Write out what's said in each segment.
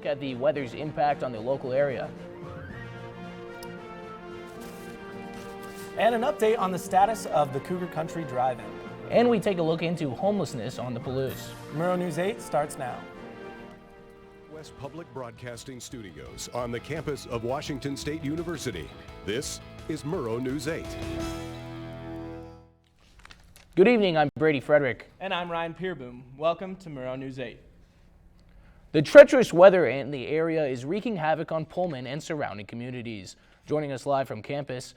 at the weather's impact on the local area. And an update on the status of the Cougar Country Drive-In. And we take a look into homelessness on the Palouse. Murrow News 8 starts now. West Public Broadcasting Studios on the campus of Washington State University. This is Murrow News 8. Good evening, I'm Brady Frederick. And I'm Ryan Peerboom. Welcome to Murrow News 8. The treacherous weather in the area is wreaking havoc on Pullman and surrounding communities. Joining us live from campus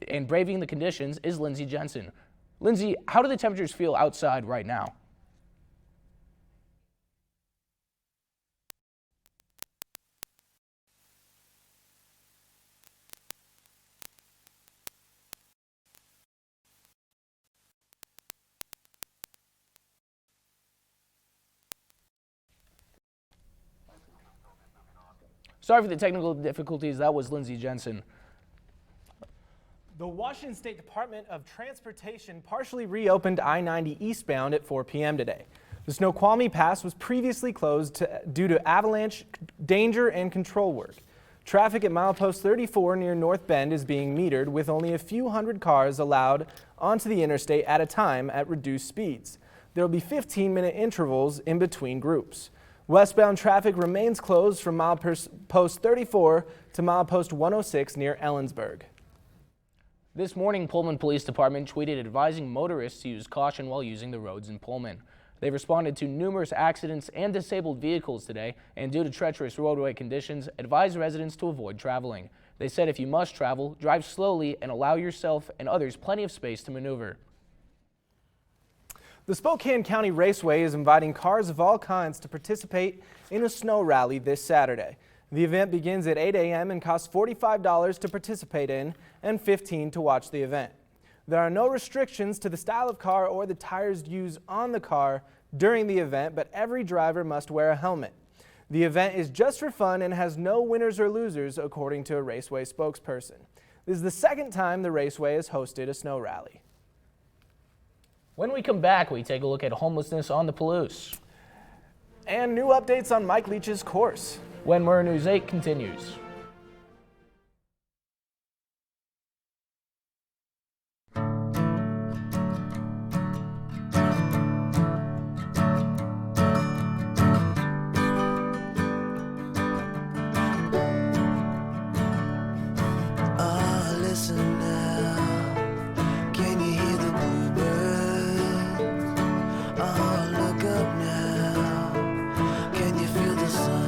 and braving the conditions is Lindsay Jensen. Lindsay, how do the temperatures feel outside right now? Sorry for the technical difficulties. That was Lindsay Jensen. The Washington State Department of Transportation partially reopened I-90 eastbound at 4 p.m. today. The Snoqualmie Pass was previously closed due to avalanche danger and control work. Traffic at milepost 34 near North Bend is being metered with only a few hundred cars allowed onto the interstate at a time at reduced speeds. There will be 15-minute intervals in between groups. Westbound traffic remains closed from milepost 34 to milepost 106 near Ellensburg. This morning, Pullman Police Department tweeted advising motorists to use caution while using the roads in Pullman. They responded to numerous accidents and disabled vehicles today, and due to treacherous roadway conditions, advised residents to avoid traveling. They said if you must travel, drive slowly and allow yourself and others plenty of space to maneuver. The Spokane County Raceway is inviting cars of all kinds to participate in a snow rally this Saturday. The event begins at 8 a.m. and costs $45 to participate in and $15 to watch the event. There are no restrictions to the style of car or the tires used on the car during the event, but every driver must wear a helmet. The event is just for fun and has no winners or losers, according to a Raceway spokesperson. This is the second time the Raceway has hosted a snow rally. When we come back, we take a look at homelessness on the Palouse. And new updates on Mike Leach's course. When Murrow News 8 continues. Listen now, can you hear the bluebirds? Oh, look up now, can you feel the sun?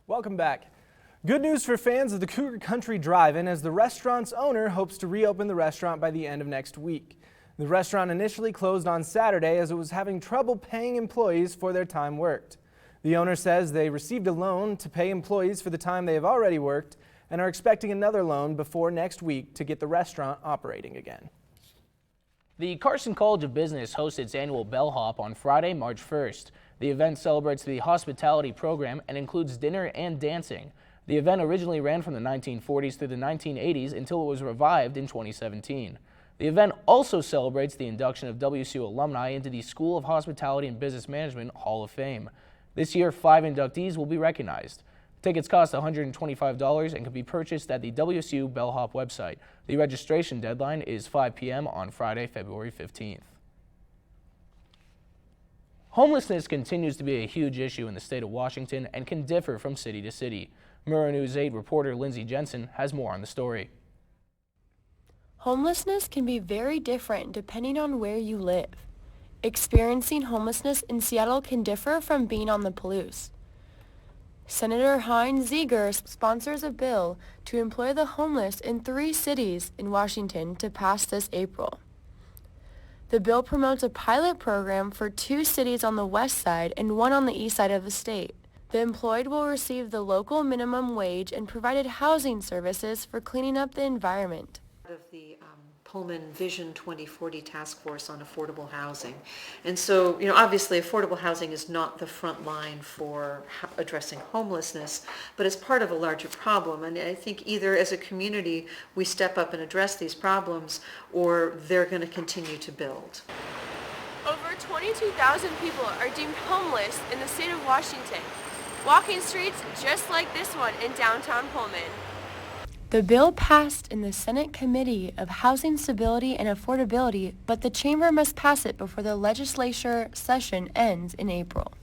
Welcome back. Good news for fans of the Cougar Country Drive-In, as the restaurant's owner hopes to reopen the restaurant by the end of next week. The restaurant initially closed on Saturday as it was having trouble paying employees for their time worked. The owner says they received a loan to pay employees for the time they have already worked and are expecting another loan before next week to get the restaurant operating again. The Carson College of Business hosts its annual Bellhop on Friday, March 1st. The event celebrates the hospitality program and includes dinner and dancing. The event originally ran from the 1940s through the 1980s until it was revived in 2017. The event also celebrates the induction of WSU alumni into the School of Hospitality and Business Management Hall of Fame. This year, 5 inductees will be recognized. Tickets cost $125 and can be purchased at the WSU Bellhop website. The registration deadline is 5 p.m. on Friday, February 15th. Homelessness continues to be a huge issue in the state of Washington and can differ from city to city. Murrow News 8 reporter Lindsay Jensen has more on the story. Homelessness can be very different depending on where you live. Experiencing homelessness in Seattle can differ from being on the Palouse. Senator Heinz Ziegler sponsors a bill to employ the homeless in 3 cities in Washington to pass this April. The bill promotes a pilot program for 2 cities on the west side and 1 on the east side of the state. The employed will receive the local minimum wage and provided housing services for cleaning up the environment. Of the Pullman Vision 2040 Task Force on Affordable Housing. And so, obviously affordable housing is not the front line for addressing homelessness, but it's part of a larger problem. And I think either as a community we step up and address these problems, or they're going to continue to build. Over 22,000 people are deemed homeless in the state of Washington, walking streets just like this one in downtown Pullman. The bill passed in the Senate Committee of Housing Stability and Affordability, but the chamber must pass it before the legislature session ends in April.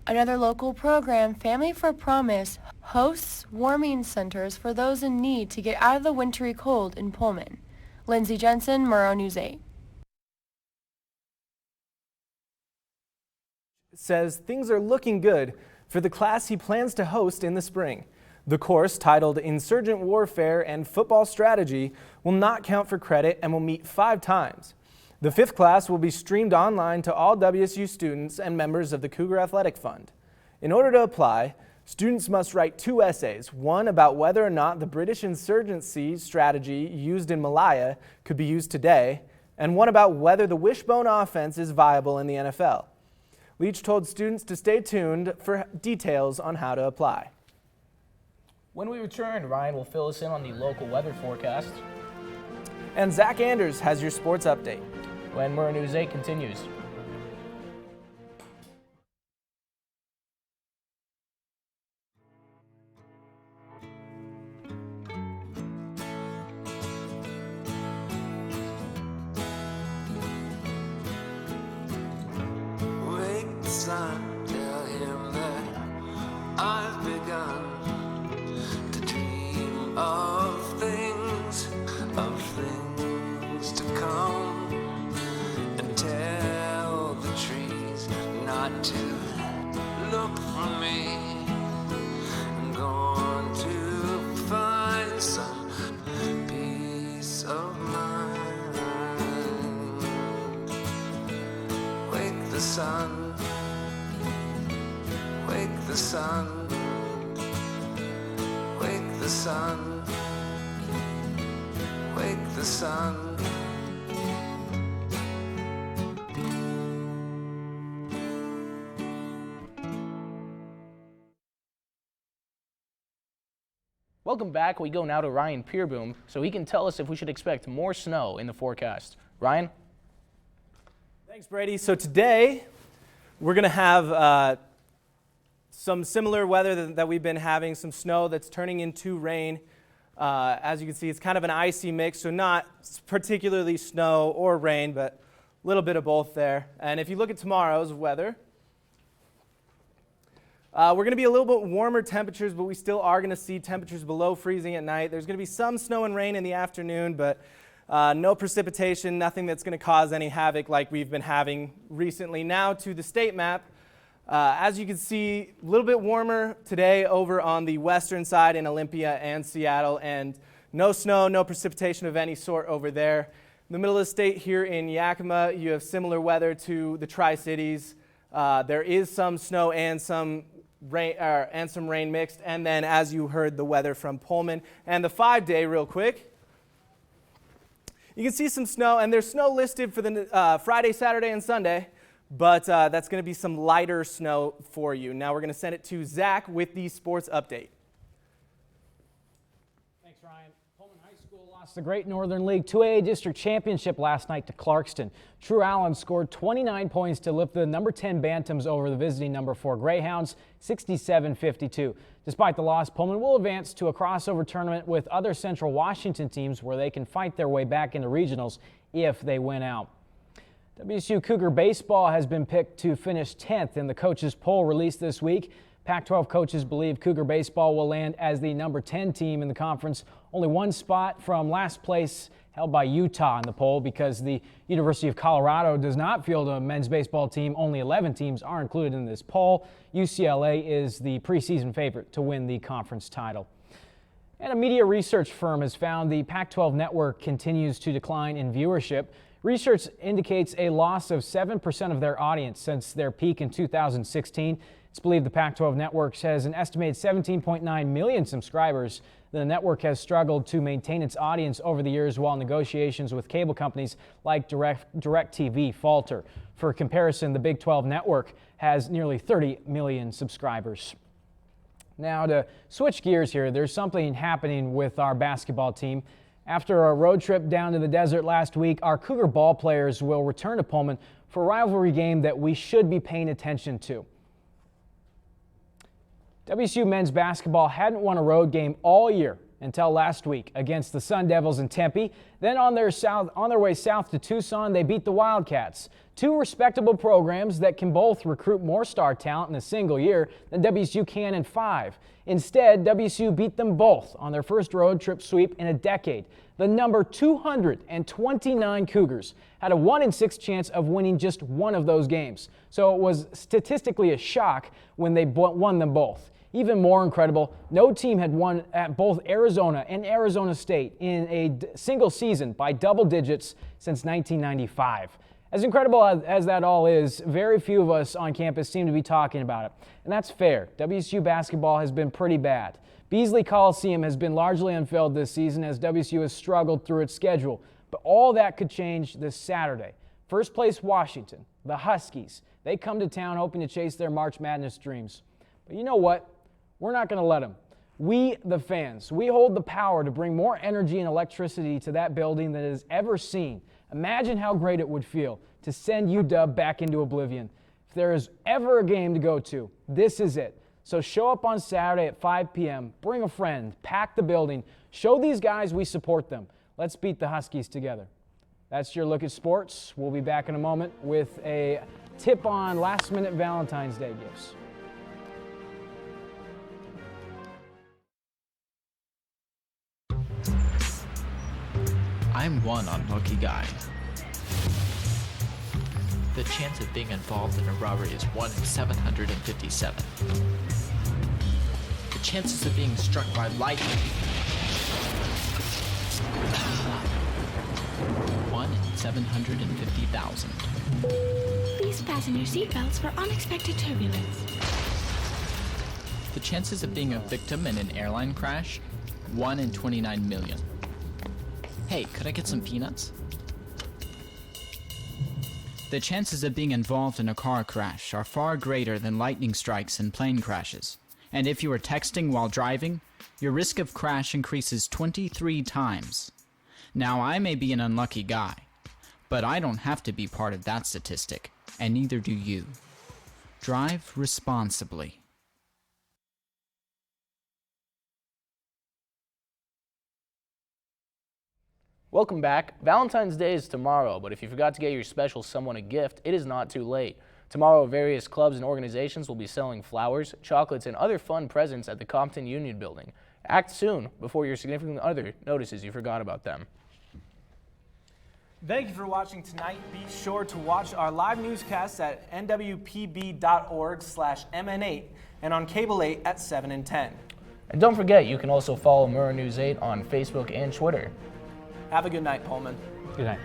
Another local program, Family for Promise, hosts warming centers for those in need to get out of the wintry cold in Pullman. Lindsay Jensen, Murrow News 8. Says things are looking good for the class he plans to host in the spring. The course, titled Insurgent Warfare and Football Strategy, will not count for credit and will meet 5 times. The 5th class will be streamed online to all WSU students and members of the Cougar Athletic Fund. In order to apply, students must write 2 essays, one about whether or not the British insurgency strategy used in Malaya could be used today, and one about whether the wishbone offense is viable in the NFL. Leach told students to stay tuned for details on how to apply. When we return, Ryan will fill us in on the local weather forecast. And Zach Anders has your sports update. When Murrow News 8 continues. Wake the sun, tell him that I've begun to dream of things to come. Tell the trees not to look for me. I'm going to find some peace of mind. Wake the sun, wake the sun, wake the sun, wake the sun. Welcome back. We go now to Ryan Peerboom so he can tell us if we should expect more snow in the forecast. Ryan? Thanks, Brady. So today we're going to have some similar weather that we've been having, some snow that's turning into rain. As you can see, it's kind of an icy mix, so not particularly snow or rain, but a little bit of both there. And if you look at tomorrow's weather, we're going to be a little bit warmer temperatures, but we still are going to see temperatures below freezing at night. There's going to be some snow and rain in the afternoon, but no precipitation, nothing that's going to cause any havoc like we've been having recently. Now to the state map. As you can see, a little bit warmer today over on the western side in Olympia and Seattle, and no snow, no precipitation of any sort over there. In the middle of the state here in Yakima, you have similar weather to the Tri-Cities. There is some snow and some rain mixed, and then as you heard, the weather from Pullman. And the 5-day real quick. You can see some snow, and there's snow listed for the Friday, Saturday, and Sunday, but that's going to be some lighter snow for you. Now we're going to send it to Zach with the sports update. Thanks, Ryan. Pullman High School lost the Great Northern League 2A District Championship last night to Clarkston. True Allen scored 29 points to lift the number 10 Bantams over the visiting number 4 Greyhounds, 67-52. Despite the loss, Pullman will advance to a crossover tournament with other Central Washington teams where they can fight their way back into regionals if they win out. WSU Cougar baseball has been picked to finish 10th in the coaches poll released this week. Pac-12 coaches believe Cougar baseball will land as the number 10 team in the conference, only one spot from last place held by Utah in the poll because the University of Colorado does not field a men's baseball team. Only 11 teams are included in this poll. UCLA is the preseason favorite to win the conference title. And a media research firm has found the Pac-12 network continues to decline in viewership. Research indicates a loss of 7% of their audience since their peak in 2016. It's believed the Pac-12 network has an estimated 17.9 million subscribers. The network has struggled to maintain its audience over the years while negotiations with cable companies like DirecTV falter. For comparison, the Big 12 network has nearly 30 million subscribers. Now, to switch gears here, there's something happening with our basketball team. After a road trip down to the desert last week, our Cougar ball players will return to Pullman for a rivalry game that we should be paying attention to. WSU men's basketball hadn't won a road game all year until last week against the Sun Devils in Tempe. Then on their way south to Tucson, they beat the Wildcats. Two respectable programs that can both recruit more star talent in a single year than WSU can in 5. Instead, WSU beat them both on their first road trip sweep in a decade. The number 229 Cougars had a 1 in 6 chance of winning just one of those games. So it was statistically a shock when they won them both. Even more incredible, no team had won at both Arizona and Arizona State in a single season by double digits since 1995. As incredible as that all is, very few of us on campus seem to be talking about it. And that's fair. WSU basketball has been pretty bad. Beasley Coliseum has been largely unfilled this season as WSU has struggled through its schedule. But all that could change this Saturday. First place Washington, the Huskies, they come to town hoping to chase their March Madness dreams. But you know what? We're not going to let them. We, the fans, we hold the power to bring more energy and electricity to that building than it has ever seen. Imagine how great it would feel to send UW back into oblivion. If there is ever a game to go to, this is it. So show up on Saturday at 5 p.m., bring a friend, pack the building, show these guys we support them. Let's beat the Huskies together. That's your look at sports. We'll be back in a moment with a tip on last-minute Valentine's Day gifts. I'm one unlucky guy. The chance of being involved in a robbery is 1 in 757. The chances of being struck by lightning. 1 in 750,000. Please fasten your seatbelts for unexpected turbulence. The chances of being a victim in an airline crash? 1 in 29 million. Hey, could I get some peanuts? The chances of being involved in a car crash are far greater than lightning strikes and plane crashes. And if you are texting while driving, your risk of crash increases 23 times. Now, I may be an unlucky guy, but I don't have to be part of that statistic, and neither do you. Drive responsibly. Welcome back. Valentine's Day is tomorrow, but if you forgot to get your special someone a gift, it is not too late. Tomorrow, various clubs and organizations will be selling flowers, chocolates, and other fun presents at the Compton Union Building. Act soon before your significant other notices you forgot about them. Thank you for watching tonight. Be sure to watch our live newscasts at nwpb.org/mn8 and on Cable 8 at 7 and 10. And don't forget, you can also follow Murrow News 8 on Facebook and Twitter. Have a good night, Pullman. Good night.